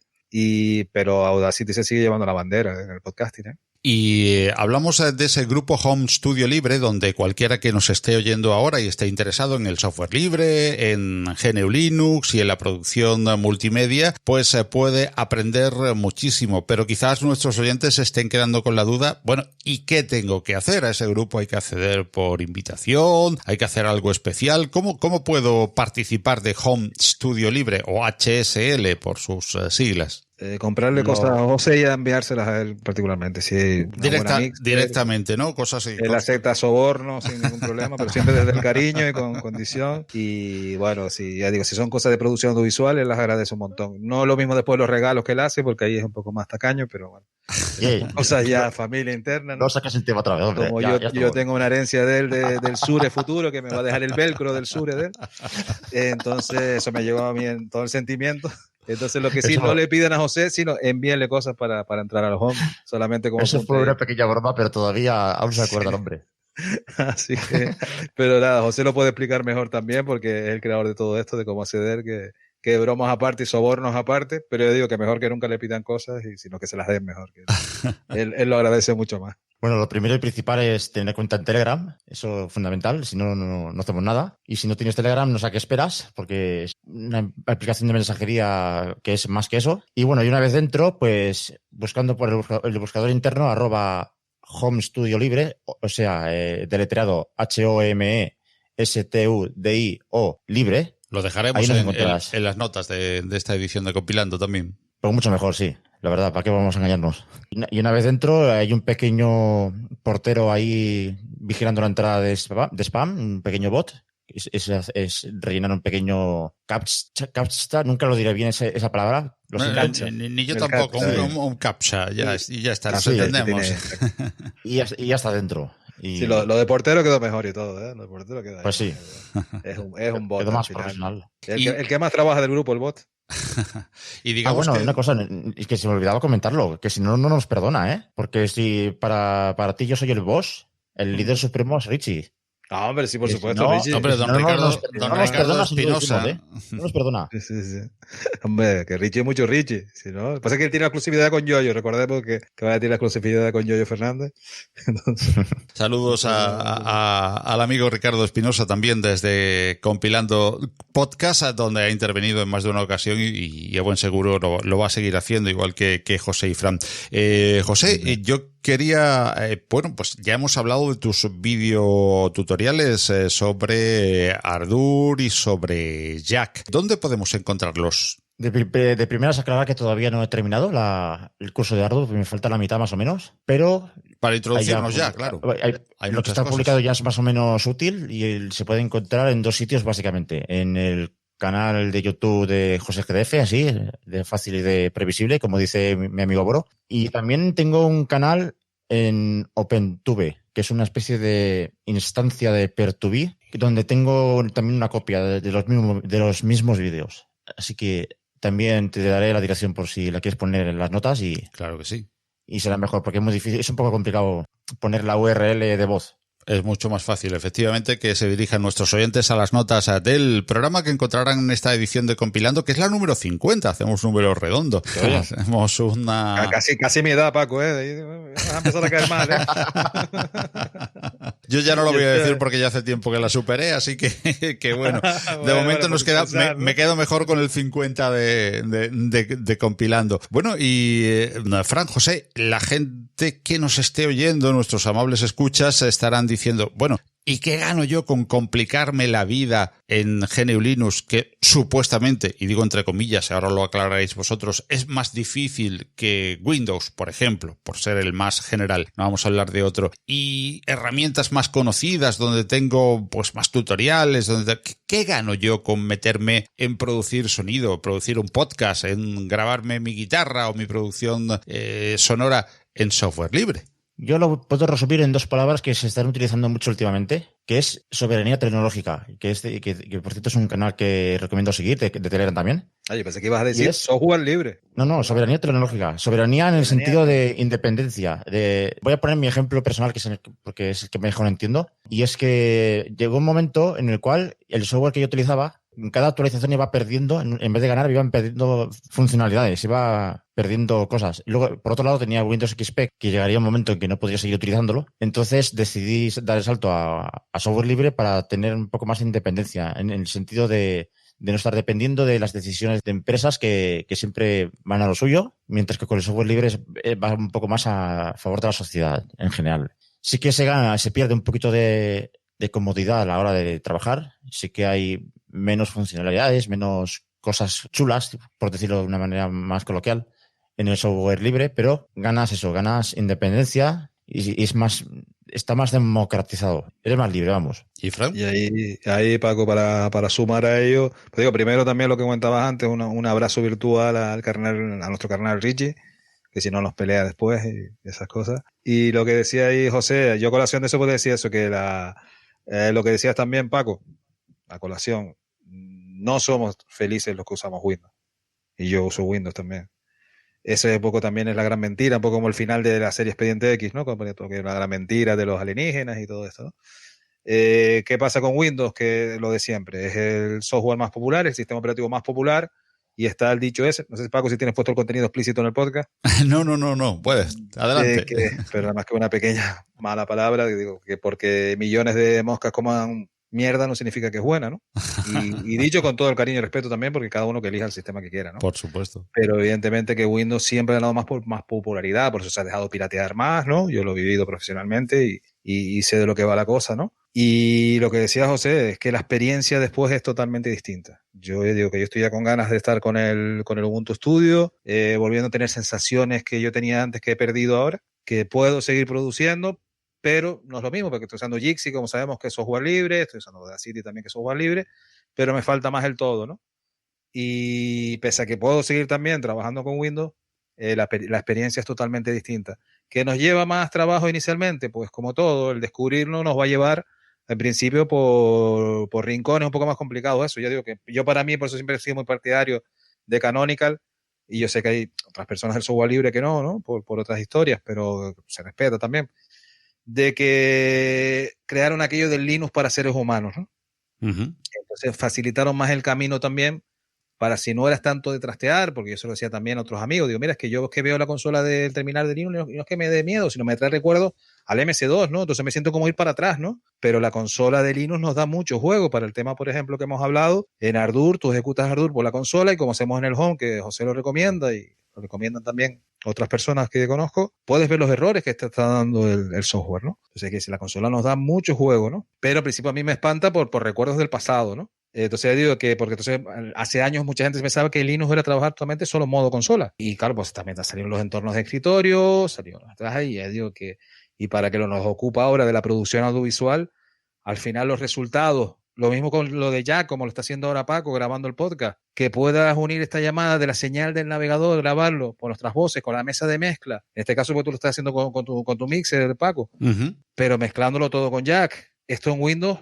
S3: Pero Audacity se sigue llevando la bandera en el podcasting, ¿eh?
S1: Y hablamos de ese grupo Home Studio Libre, donde cualquiera que nos esté oyendo ahora y esté interesado en el software libre, en GNU Linux y en la producción multimedia, pues puede aprender muchísimo. Pero quizás nuestros oyentes estén quedando con la duda, bueno, ¿y qué tengo que hacer? ¿A ese grupo hay que acceder por invitación? ¿Hay que hacer algo especial? ¿Cómo puedo participar de Home Studio Libre, o HSL por sus siglas?
S3: Comprarle cosas a José y enviárselas a él particularmente. Si
S1: directamente, ¿no? Cosas así.
S3: Él acepta soborno sin ningún problema, pero siempre desde el cariño y con condición. Y bueno, ya digo, si son cosas de producción audiovisual, él las agradece un montón. No lo mismo después los regalos que él hace, porque ahí es un poco más tacaño, pero bueno. Cosas ya, familia interna, ¿no?
S2: No sacas el tema otra vez, hombre.
S3: Como yo tengo una herencia de él del Sure futuro, que me va a dejar el velcro del Sure de él. Entonces, eso me llevó a mí en todo el sentimiento. Entonces, lo que sí, no le piden a José, sino envíenle cosas para entrar a los Home, solamente como
S2: eso fue una pequeña broma, pero todavía aún se acuerda el hombre.
S3: Así que, pero nada, José lo puede explicar mejor también, porque es el creador de todo esto, de cómo acceder, que bromas aparte y sobornos aparte, pero yo digo que mejor que nunca le pidan cosas, y sino que se las den mejor. Que él lo agradece mucho más.
S2: Bueno, lo primero y principal es tener cuenta en Telegram, eso es fundamental, si no, no hacemos nada. Y si no tienes Telegram, no sé a qué esperas, porque es una aplicación de mensajería que es más que eso. Y bueno, y una vez dentro, pues buscando por el buscador interno, @Home Studio Libre, o sea, deletreado HOMESTUDIO Libre.
S1: Lo dejaremos en las notas de esta edición de Compilando también.
S2: Pues mucho mejor, sí. La verdad, ¿para qué vamos a engañarnos? Y una vez dentro hay un pequeño portero ahí vigilando la entrada de spam, un pequeño bot. Es rellenar un pequeño captcha, nunca lo diré bien esa palabra.
S1: Ni yo tampoco, un captcha, y ya está, nos entendemos.
S2: Y ya está dentro.
S3: Sí, lo de portero quedó mejor y todo, ¿eh? Lo de portero quedó ahí.
S2: Pues sí.
S3: Es un bot.
S2: Quedó más profesional.
S3: El que más trabaja del grupo, el bot.
S1: Y digamos
S2: una cosa, es que se me olvidaba comentarlo, que si no nos perdona, ¿eh? Porque si para ti yo soy el boss, el líder supremo es Richie.
S3: Ah, hombre, sí, por supuesto,
S1: no,
S3: Richie.
S1: Hombre, don Ricardo Espinosa.
S2: No nos perdona.
S3: Sí. Hombre, que Richie es mucho Richie. Si no, lo que pasa es que él tiene la exclusividad con Yoyo. Recordemos que va a tener la exclusividad con Yoyo Fernández. Entonces...
S1: Saludos al amigo Ricardo Espinosa también desde Compilando Podcast, donde ha intervenido en más de una ocasión y a buen seguro lo va a seguir haciendo, igual que José y Fran. José, yo quería, bueno, pues ya hemos hablado de tus videotutoriales sobre Ardour y sobre Jack. ¿Dónde podemos encontrarlos?
S2: De primeras aclarar que todavía no he terminado el curso de Ardour, me falta la mitad más o menos, pero...
S1: Para introducirnos ya, claro.
S2: Hay lo que está publicado ya es más o menos útil y se puede encontrar en 2 sitios básicamente. En el canal de YouTube de José GDF, así, de fácil y de previsible, como dice mi amigo Boro. Y también tengo un canal en OpenTube, que es una especie de instancia de Peertube, donde tengo también una copia de los mismos vídeos. Así que también te daré la dirección por si la quieres poner en las notas.
S1: Claro que sí.
S2: y será mejor, porque es muy difícil, es un poco complicado poner la URL de voz.
S1: Es mucho más fácil, efectivamente, que se dirijan nuestros oyentes a las notas del programa que encontrarán en esta edición de Compilando, que es la número 50. Hacemos un número redondo. Hacemos una...
S3: Casi mi edad, Paco, ¿eh? Vas a empezar a caer mal, ¿eh?
S1: Yo ya no lo voy a decir porque ya hace tiempo que la superé, así que bueno. De momento nos queda, me quedo mejor con el 50 de Compilando. Bueno, y Fran, José, la gente que nos esté oyendo, nuestros amables escuchas, estarán diciendo, bueno, ¿y qué gano yo con complicarme la vida en GNU Linux, que supuestamente, y digo entre comillas, ahora lo aclararéis vosotros, es más difícil que Windows, por ejemplo, por ser el más general, no vamos a hablar de otro, y herramientas más conocidas donde tengo pues más tutoriales, ¿qué gano yo con meterme en producir sonido, producir un podcast, en grabarme mi guitarra o mi producción sonora en software libre?
S2: Yo lo puedo resumir en 2 palabras que se están utilizando mucho últimamente, que es soberanía tecnológica, que por cierto es un canal que recomiendo seguir, de Telegram también.
S3: Yo pensé que ibas a decir software libre.
S2: No, soberanía tecnológica. Soberanía en el sentido de independencia. Voy a poner mi ejemplo personal, porque es el que mejor entiendo, y es que llegó un momento en el cual el software que yo utilizaba, en cada actualización iba perdiendo, en vez de ganar, iban perdiendo funcionalidades, iba perdiendo cosas. Y luego, por otro lado, tenía Windows XP, que llegaría un momento en que no podría seguir utilizándolo. Entonces decidí dar el salto a software libre para tener un poco más de independencia, en el sentido de no estar dependiendo de las decisiones de empresas que siempre van a lo suyo, mientras que con el software libre va un poco más a favor de la sociedad en general. Sí que se pierde un poquito de comodidad a la hora de trabajar, sí que hay menos funcionalidades, menos cosas chulas, por decirlo de una manera más coloquial, en el software libre, pero ganas independencia y está más democratizado. Eres más libre, vamos.
S1: ¿Y Fran?
S3: Y ahí Paco, para sumar a ello, pues digo, primero también lo que comentabas antes, un abrazo virtual a nuestro carnal Richie, que si no nos pelea después y esas cosas. Y lo que decía ahí José, yo a colación de eso pues decía eso, que lo que decías también, Paco, a colación, no somos felices los que usamos Windows. Y yo uso Windows también. Ese un poco también es la gran mentira, un poco como el final de la serie Expediente X, ¿no? Como que la gran mentira de los alienígenas y todo esto, ¿no? ¿Qué pasa con Windows? Que lo de siempre, es el software más popular, el sistema operativo más popular, y está el dicho ese. No sé, Paco, si tienes puesto el contenido explícito en el podcast.
S1: No, puedes, adelante.
S3: Pero además que una pequeña mala palabra, digo, que porque millones de moscas coman mierda no significa que es buena, ¿no? Y dicho con todo el cariño y respeto también, porque cada uno que elija el sistema que quiera, ¿no?
S1: Por supuesto.
S3: Pero evidentemente que Windows siempre ha ganado más popularidad, por eso se ha dejado piratear más, ¿no? Yo lo he vivido profesionalmente y sé de lo que va la cosa, ¿no? Y lo que decía José es que la experiencia después es totalmente distinta. Yo digo que yo estoy ya con ganas de estar con el Ubuntu Studio, volviendo a tener sensaciones que yo tenía antes que he perdido ahora, que puedo seguir produciendo, pero no es lo mismo, porque estoy usando Jitsi, como sabemos que es software libre, estoy usando Audacity también, que es software libre, pero me falta más el todo, ¿no? Y pese a que puedo seguir también trabajando con Windows, la experiencia es totalmente distinta. ¿Qué nos lleva más trabajo inicialmente? Pues como todo, el descubrirlo nos va a llevar al principio por rincones un poco más complicados. Eso, yo digo que yo para mí, por eso siempre he sido muy partidario de Canonical, y yo sé que hay otras personas del software libre que no, por otras historias, pero se respeta también, de que crearon aquello del Linux para seres humanos, ¿no?
S1: Uh-huh.
S3: Entonces facilitaron más el camino también para si no eras tanto de trastear, porque yo se lo decía también a otros amigos, digo, mira, es que yo es que veo la consola del terminal de Linux y no es que me dé miedo, sino me trae recuerdos al MS2, ¿no? Entonces me siento como ir para atrás, ¿no? Pero la consola de Linux nos da mucho juego para el tema, por ejemplo, que hemos hablado. En Ardour, tú ejecutas Ardour por la consola y como hacemos en el Home, que José lo recomienda y lo recomiendan también otras personas que conozco, puedes ver los errores que está dando el software, ¿no? Entonces, que si la consola nos da mucho juego, ¿no? Pero al principio a mí me espanta por recuerdos del pasado, ¿no? Entonces digo que, porque entonces hace años mucha gente pensaba que Linux era trabajar totalmente solo en modo consola. Y claro, pues también salieron los entornos de escritorio, salieron atrás y ya digo que, y para que nos ocupa ahora de la producción audiovisual, al final los resultados, lo mismo con lo de Jack, como lo está haciendo ahora Paco grabando el podcast, que puedas unir esta llamada de la señal del navegador, grabarlo con nuestras voces, con la mesa de mezcla. En este caso, pues tú lo estás haciendo con tu mixer, Paco, pero mezclándolo todo con Jack. Esto en Windows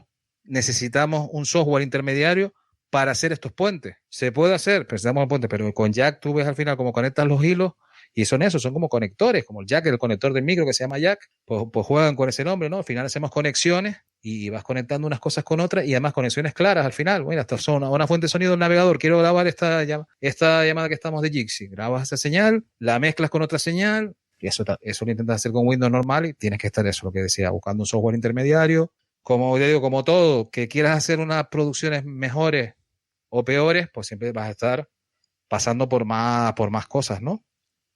S3: necesitamos un software intermediario para hacer estos puentes. Se puede hacer, precisamos el puente, pero con Jack tú ves al final cómo conectas los hilos Y son eso, son como conectores, como el jack, el conector del micro que se llama jack, pues juegan con ese nombre, ¿no? Al final hacemos conexiones y vas conectando unas cosas con otras y además conexiones claras al final. Bueno, hasta son una fuente de sonido del navegador. Quiero grabar esta llamada que estamos de Jitsi. Grabas esa señal, la mezclas con otra señal y eso lo intentas hacer con Windows normal y tienes que estar eso, lo que decía, buscando un software intermediario. Como te digo, como todo, que quieras hacer unas producciones mejores o peores, pues siempre vas a estar pasando por más cosas, ¿no?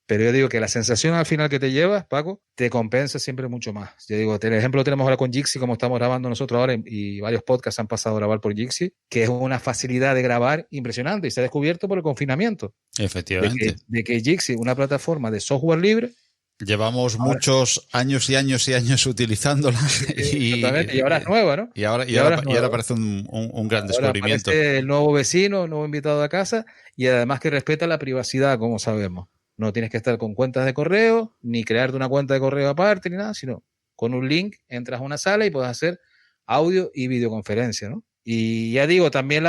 S3: Pero yo digo que la sensación al final que te llevas, Paco, te compensa siempre mucho más. Yo digo, el ejemplo lo tenemos ahora con Jitsi, como estamos grabando nosotros ahora, y varios podcasts han pasado a grabar por Jitsi, que es una facilidad de grabar impresionante y se ha descubierto por el confinamiento.
S1: Efectivamente.
S3: De que Jitsi, una plataforma de software libre,
S1: llevamos muchos años y años y años utilizándola
S3: y ahora es nueva, ¿no?
S1: Y ahora parece un gran descubrimiento.
S3: El nuevo vecino, el nuevo invitado a casa y además que respeta la privacidad, como sabemos. No tienes que estar con cuentas de correo, ni crearte una cuenta de correo aparte, ni nada, sino con un link entras a una sala y puedes hacer audio y videoconferencia, ¿no? Y ya digo, también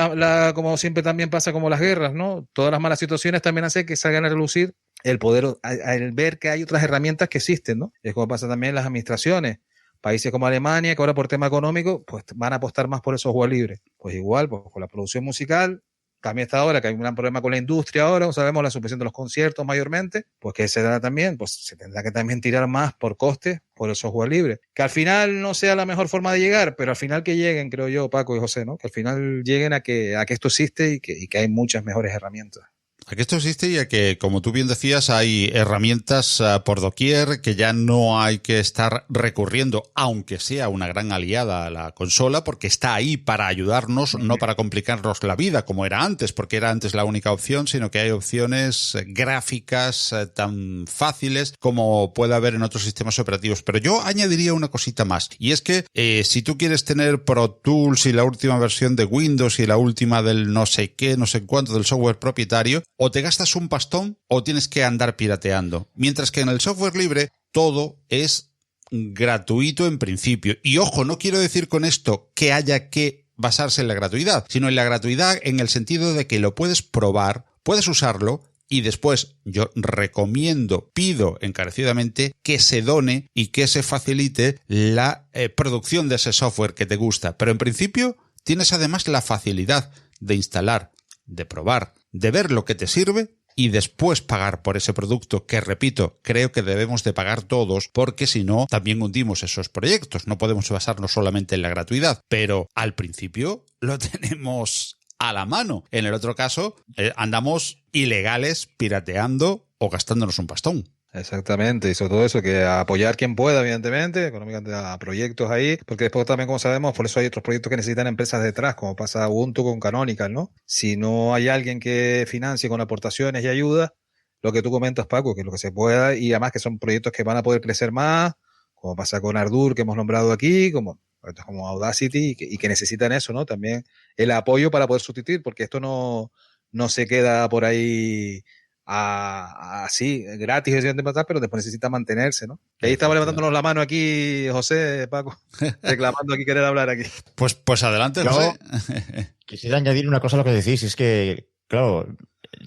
S3: como siempre también pasa como las guerras, ¿no? Todas las malas situaciones también hacen que salgan a relucir el poder, el ver que hay otras herramientas que existen, ¿no? Es como pasa también en las administraciones. Países como Alemania, que ahora por tema económico, pues van a apostar más por el software libre. Pues igual, pues con la producción musical, también está ahora que hay un gran problema con la industria ahora, sabemos la supresión de los conciertos mayormente, pues que se da también, pues se tendrá que también tirar más por coste por el software libre. Que al final no sea la mejor forma de llegar, pero al final que lleguen, creo yo, Paco y José, ¿no? Que al final lleguen a que esto existe y que hay muchas mejores herramientas.
S1: A que esto existe y a que, como tú bien decías, hay herramientas por doquier, que ya no hay que estar recurriendo, aunque sea una gran aliada a la consola, porque está ahí para ayudarnos, no para complicarnos la vida, como era antes, porque era antes la única opción, sino que hay opciones gráficas tan fáciles como puede haber en otros sistemas operativos. Pero yo añadiría una cosita más, y es que si tú quieres tener Pro Tools y la última versión de Windows y la última del no sé qué, no sé cuánto del software propietario, o te gastas un pastón o tienes que andar pirateando. Mientras que en el software libre todo es gratuito en principio. Y ojo, no quiero decir con esto que haya que basarse en la gratuidad, sino en la gratuidad en el sentido de que lo puedes probar, puedes usarlo y después yo recomiendo, pido encarecidamente que se done y que se facilite la producción de ese software que te gusta. Pero en principio tienes además la facilidad de instalar, de probar, de ver lo que te sirve y después pagar por ese producto que, repito, creo que debemos de pagar todos porque si no también hundimos esos proyectos. No podemos basarnos solamente en la gratuidad, pero al principio lo tenemos a la mano. En el otro caso, andamos ilegales pirateando o gastándonos un pastón.
S3: Exactamente, y sobre todo eso, que apoyar quien pueda, evidentemente, económicamente a proyectos ahí, porque después también, como sabemos, por eso hay otros proyectos que necesitan empresas detrás, como pasa Ubuntu con Canonical, ¿no? Si no hay alguien que financie con aportaciones y ayuda, lo que tú comentas, Paco, que lo que se pueda, y además que son proyectos que van a poder crecer más, como pasa con Ardour, que hemos nombrado aquí, como Audacity, y que necesitan eso, ¿no? También el apoyo para poder sustituir, porque esto no se queda por ahí así, gratis, pero después necesita mantenerse, ¿no? Y ahí estamos levantándonos la mano aquí, José, Paco, reclamando aquí querer hablar aquí.
S1: Pues adelante, José.
S2: Quisiera añadir una cosa a lo que decís, es que, claro,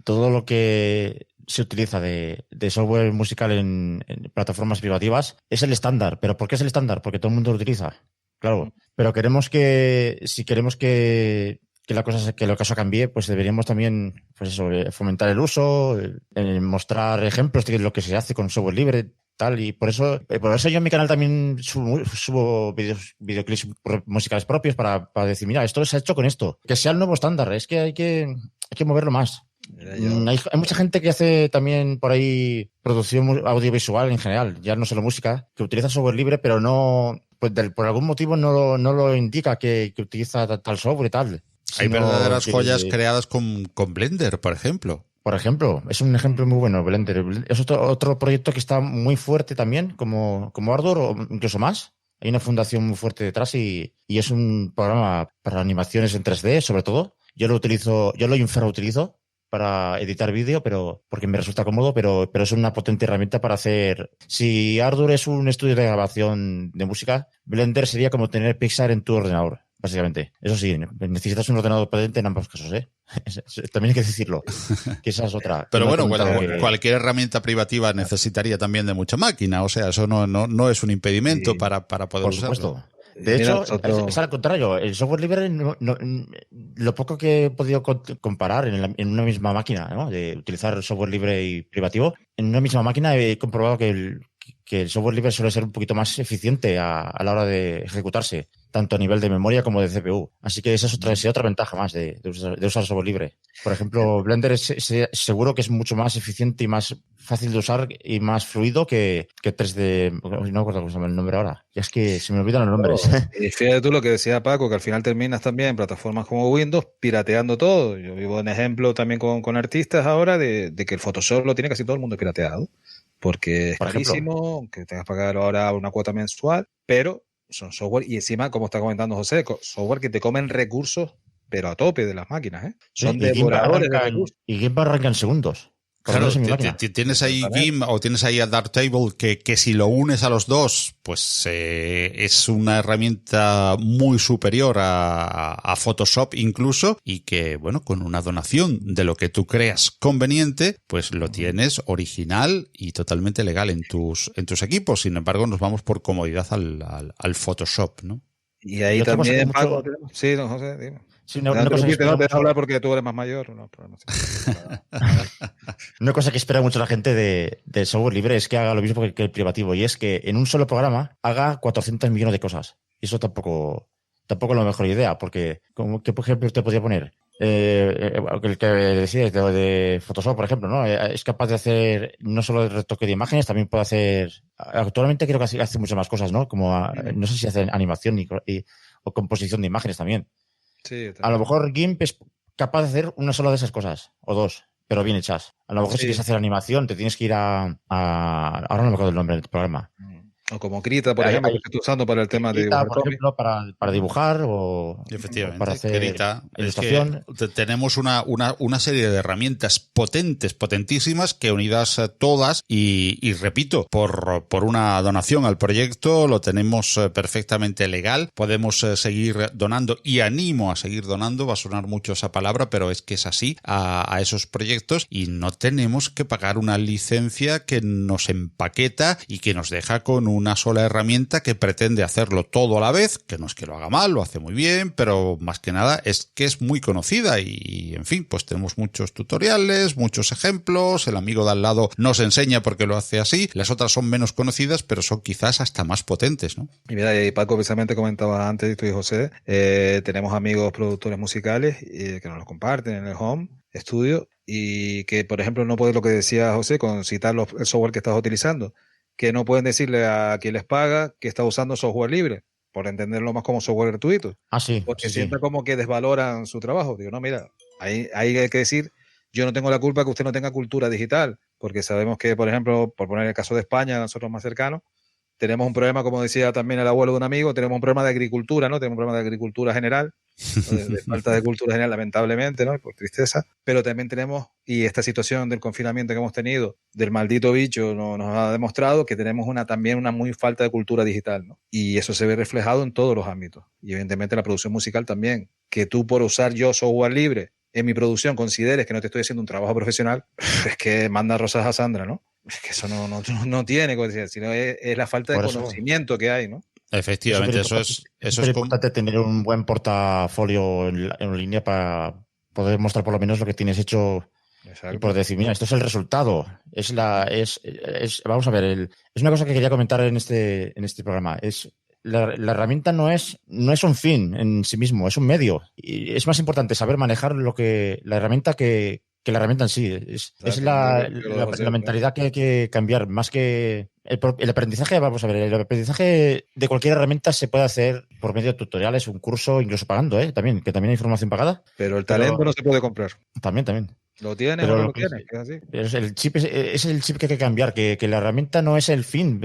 S2: todo lo que se utiliza de software musical en plataformas privativas es el estándar. ¿Pero por qué es el estándar? Porque todo el mundo lo utiliza. Claro, pero si queremos que lo caso cambie, pues deberíamos también, pues eso, fomentar el uso, mostrar ejemplos de lo que se hace con software libre, tal, y por eso yo en mi canal también subo videoclips musicales propios para decir, mira, esto se ha hecho con esto, que sea el nuevo estándar, es que hay que moverlo más. Hay mucha gente que hace también por ahí producción audiovisual en general, ya no solo música, que utiliza software libre, pero no, pues por algún motivo no lo indica que utiliza tal software y tal.
S1: Hay verdaderas joyas creadas con Blender, por ejemplo.
S2: Por ejemplo, es un ejemplo muy bueno, Blender. Es otro proyecto que está muy fuerte también, como Ardour, o incluso más. Hay una fundación muy fuerte detrás y es un programa para animaciones en 3D, sobre todo. Yo lo infrautilizo para editar vídeo, pero porque me resulta cómodo, pero es una potente herramienta para hacer. Si Ardour es un estudio de grabación de música, Blender sería como tener Pixar en tu ordenador. básicamente. Eso sí, necesitas un ordenador potente en ambos casos, ¿eh? También hay que decirlo, que esa es otra.
S1: Pero bueno,
S2: que...
S1: cualquier herramienta privativa necesitaría también de mucha máquina, o sea, eso no es un impedimento
S3: Sí,
S1: para poder
S2: por
S1: usarlo.
S2: supuesto. De hecho, es al contrario. El software libre, lo poco que he podido comparar en una misma máquina, ¿no? De utilizar software libre y privativo, en una misma máquina he comprobado que el software libre suele ser un poquito más eficiente a la hora de ejecutarse, tanto a nivel de memoria como de CPU. Así que esa es otra ventaja más de usar software libre. Por ejemplo, Blender seguro que es mucho más eficiente y más fácil de usar y más fluido que 3D. No me acuerdo cómo se llama el nombre ahora. Y es que se me olvidan los nombres.
S3: Y fíjate tú lo que decía Paco, que al final terminas también en plataformas como Windows pirateando todo. Yo vivo en ejemplo también con artistas ahora de que el Photoshop lo tiene casi todo el mundo pirateado. Porque es carísimo, que tengas que pagar ahora una cuota mensual, pero son software y encima, como está comentando José, software que te comen recursos, pero a tope de las máquinas, ¿eh? Son devoradores de recursos.
S2: Y GIMP arranca en segundos.
S1: Claro, tienes ahí GIMP o tienes ahí a Darktable que si lo unes a los dos, pues es una herramienta muy superior a Photoshop incluso, y que, bueno, con una donación de lo que tú creas conveniente, pues lo tienes original y totalmente legal en tus equipos. Sin embargo, nos vamos por comodidad al Photoshop, ¿no?
S3: Y ahí también, Paco, sí, don José, dime.
S2: Sí,
S3: no te dejo hablar porque tú eres más mayor.
S2: Una cosa que espera mucho la gente del software libre es que haga lo mismo que el privativo, y es que en un solo programa haga 400 millones de cosas. Y eso tampoco es la mejor idea, porque, ¿qué por ejemplo te podría poner? El que decías de Photoshop, por ejemplo, ¿no? Es capaz de hacer no solo el retoque de imágenes, también puede hacer... Actualmente creo que hace muchas más cosas, ¿no? Como, no sé si hace animación o composición de imágenes también.
S3: Sí,
S2: a lo mejor GIMP es capaz de hacer una sola de esas cosas, o dos, pero bien hechas. A lo mejor si quieres hacer animación, te tienes que ir ahora no me acuerdo el nombre del programa.
S3: O como Krita, por ejemplo, que estoy usando para el tema de dibujar.
S2: Por ejemplo, para dibujar o
S1: efectivamente,
S2: para hacer
S1: Krita,
S2: ilustración.
S1: Es que tenemos una serie de herramientas potentísimas que unidas todas y repito, por una donación al proyecto lo tenemos perfectamente legal. Podemos seguir donando y animo a seguir donando. Va a sonar mucho esa palabra, pero es que es así a esos proyectos y no tenemos que pagar una licencia que nos empaqueta y que nos deja con una sola herramienta que pretende hacerlo todo a la vez, que no es que lo haga mal, lo hace muy bien, pero más que nada es que es muy conocida y en fin, pues tenemos muchos tutoriales, muchos ejemplos, el amigo de al lado nos enseña porque lo hace así, las otras son menos conocidas, pero son quizás hasta más potentes, ¿no?
S3: Y mira, y Paco precisamente comentaba antes, tú y José, tenemos amigos productores musicales que nos lo comparten en el Home Studio y que, por ejemplo, no puede lo que decía José con citar el software que estás utilizando, que no pueden decirle a quien les paga que está usando software libre, por entenderlo más como software gratuito.
S2: Sí.
S3: Porque sienta como que desvaloran su trabajo. Digo, no, mira, ahí hay que decir, yo no tengo la culpa que usted no tenga cultura digital, porque sabemos que, por ejemplo, por poner el caso de España, nosotros más cercanos, tenemos un problema, como decía también el abuelo de un amigo, tenemos un problema de agricultura, ¿no? Tenemos un problema de agricultura general, de falta de cultura general, lamentablemente, ¿no? Por tristeza. Pero también tenemos, y esta situación del confinamiento que hemos tenido, del maldito bicho, nos ha demostrado que tenemos también una muy falta de cultura digital, ¿no? Y eso se ve reflejado en todos los ámbitos. Y evidentemente la producción musical también. Que tú por usar yo software libre en mi producción consideres que no te estoy haciendo un trabajo profesional, es que manda rosas a Sandra, ¿no? Es que eso no tiene, sino es la falta de conocimiento que hay, ¿no?
S1: Efectivamente, eso es
S2: importante tener un buen portafolio en línea para poder mostrar por lo menos lo que tienes hecho. Exacto. Y por decir, mira, esto es el resultado. Vamos a ver, es una cosa que quería comentar en este programa. La herramienta no es un fin en sí mismo, es un medio. Y es más importante saber manejar la herramienta que la herramienta en sí. Es la mentalidad que hay que cambiar, más que el aprendizaje. Vamos a ver, el aprendizaje de cualquier herramienta se puede hacer por medio de tutoriales, un curso, incluso pagando, también, que también hay información pagada.
S3: Pero el talento no se puede comprar.
S2: También.
S3: ¿Lo tienes o no lo tienes? Es así.
S2: El chip es el chip que hay que cambiar, que la herramienta no es el fin.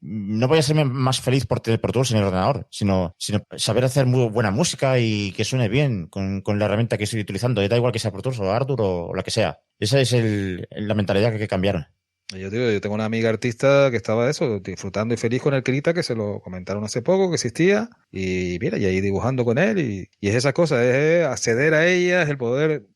S2: No voy a ser más feliz por tener Pro Tools en el ordenador, sino saber hacer muy buena música y que suene bien con la herramienta que estoy utilizando. Da igual que sea Pro Tools o Ardour o la que sea. Esa es la mentalidad que hay que cambiar.
S3: Yo tengo una amiga artista que estaba eso, disfrutando y feliz con el Krita, que se lo comentaron hace poco, que existía, y mira, y ahí dibujando con él, y es esa cosa, es acceder a ellas, el poder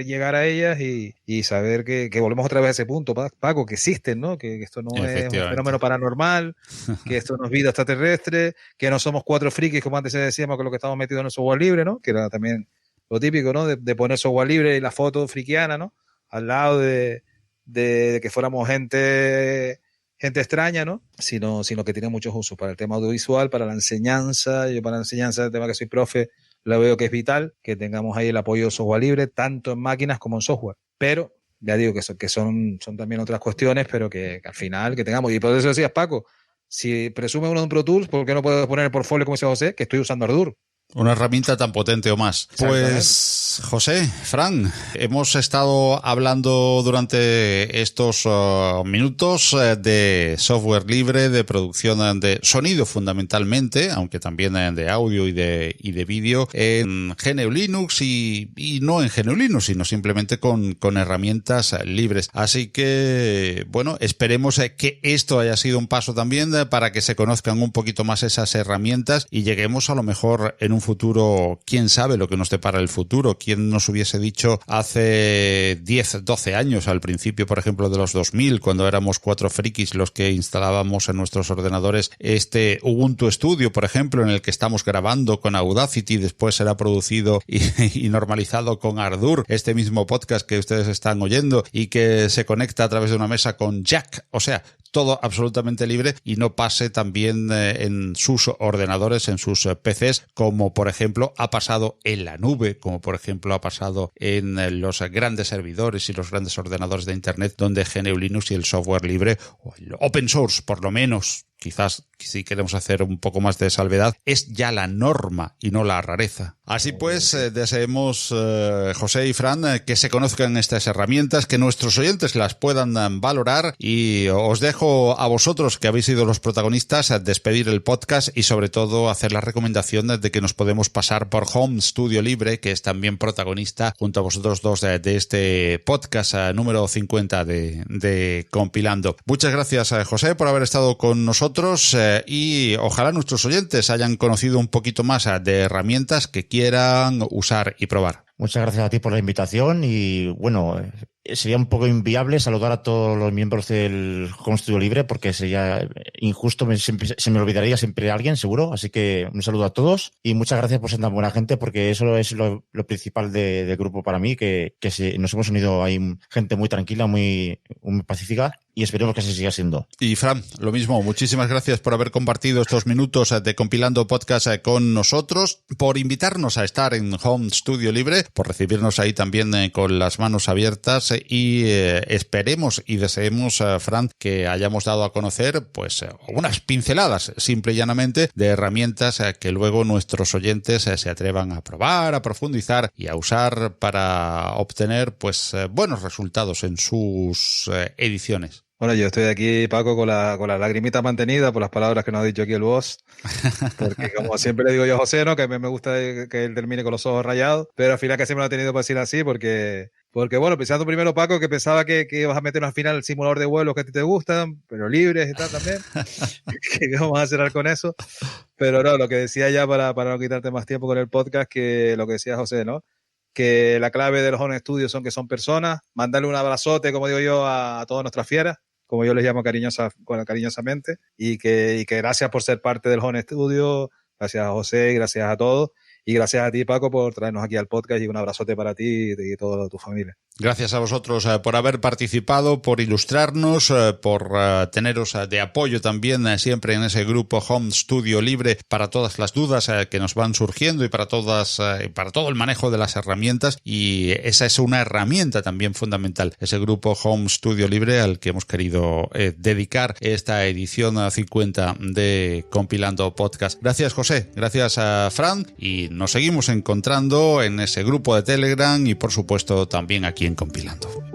S3: llegar a ellas y saber que volvemos otra vez a ese punto, Paco, que existen, ¿no? Que esto no es un fenómeno paranormal, que esto no es vida extraterrestre, que no somos 4 frikis, como antes decíamos, con lo que estamos metidos en el software libre, ¿no? Que era también lo típico, ¿no? De poner software libre y la foto frikiana, ¿no? Al lado de que fuéramos gente extraña, ¿no? Sino que tiene muchos usos para el tema audiovisual, para la enseñanza. Yo para la enseñanza, el tema que soy profe, lo veo que es vital, que tengamos ahí el apoyo de software libre, tanto en máquinas como en software. Pero, ya digo que son también otras cuestiones, pero que al final que tengamos. Y por eso decías, Paco, si presume uno de un Pro Tools, ¿por qué no puedo poner el portfolio, como dice José, que estoy usando Ardour?
S1: Una herramienta tan potente o más. Pues, José, Fran, hemos estado hablando durante estos minutos de software libre, de producción de sonido fundamentalmente, aunque también de audio y de vídeo, en GNU Linux y no en GNU Linux, sino simplemente con herramientas libres. Así que, bueno, esperemos que esto haya sido un paso también para que se conozcan un poquito más esas herramientas y lleguemos a lo mejor en un futuro, quién sabe lo que nos depara el futuro. ¿Quién nos hubiese dicho hace 10, 12 años, al principio, por ejemplo, de los 2000, cuando éramos 4 frikis los que instalábamos en nuestros ordenadores este Ubuntu Studio, por ejemplo, en el que estamos grabando con Audacity, después será producido y normalizado con Ardour, este mismo podcast que ustedes están oyendo y que se conecta a través de una mesa con Jack? O sea, todo absolutamente libre y no pase también en sus ordenadores, en sus PCs, como por ejemplo ha pasado en la nube, como por ejemplo ha pasado en los grandes servidores y los grandes ordenadores de Internet, donde GNU Linux y el software libre, o el open source por lo menos, quizás si queremos hacer un poco más de salvedad, es ya la norma y no la rareza. Así pues, deseemos, José y Fran, que se conozcan estas herramientas, que nuestros oyentes las puedan valorar, y os dejo a vosotros, que habéis sido los protagonistas, a despedir el podcast y sobre todo hacer la recomendación de que nos podemos pasar por Home Studio Libre, que es también protagonista junto a vosotros dos de este podcast número 50 de Compilando. Muchas gracias, José, por haber estado con nosotros y ojalá nuestros oyentes hayan conocido un poquito más de herramientas que quieran usar y probar.
S2: Muchas gracias a ti por la invitación y bueno, sería un poco inviable saludar a todos los miembros del Home Studio Libre porque sería injusto, se me olvidaría siempre alguien, seguro. Así que un saludo a todos y muchas gracias por ser tan buena gente, porque eso es lo principal del grupo para mí, que nos hemos unido ahí gente muy tranquila, muy pacífica, y esperemos que así siga siendo.
S1: Y Fran, lo mismo, muchísimas gracias por haber compartido estos minutos de Compilando Podcast con nosotros, por invitarnos a estar en Home Studio Libre, por recibirnos ahí también con las manos abiertas y esperemos y deseemos, Fran, que hayamos dado a conocer pues unas pinceladas, simple y llanamente, de herramientas que luego nuestros oyentes se atrevan a probar, a profundizar y a usar para obtener pues buenos resultados en sus ediciones.
S3: Bueno, yo estoy aquí, Paco, con la lagrimita mantenida por las palabras que nos ha dicho aquí el boss, porque como siempre le digo yo a José, ¿no? Que a mí me gusta que él termine con los ojos rayados, pero al final que siempre lo ha tenido para decir así, porque bueno, pensando primero, Paco, que pensaba que ibas a meternos al final el simulador de vuelos que a ti te gustan, pero libres y tal también, que vamos a cerrar con eso, pero no, lo que decía ya para no quitarte más tiempo con el podcast, que lo que decía José, ¿no? Que la clave de los Home Studios son que son personas, mandarle un abrazote, como digo yo, a todas nuestras fieras, como yo les llamo cariñosamente, y que gracias por ser parte del Home Studio, gracias a José, gracias a todos, y gracias a ti, Paco, por traernos aquí al podcast, y un abrazote para ti y toda tu familia.
S1: Gracias a vosotros por haber participado, por ilustrarnos, por teneros de apoyo también siempre en ese grupo Home Studio Libre para todas las dudas que nos van surgiendo y para todo el manejo de las herramientas, y esa es una herramienta también fundamental, ese grupo Home Studio Libre al que hemos querido dedicar esta edición 50 de Compilando Podcast. Gracias, José, gracias a Fran, y nos seguimos encontrando en ese grupo de Telegram y por supuesto también aquí en Compilando.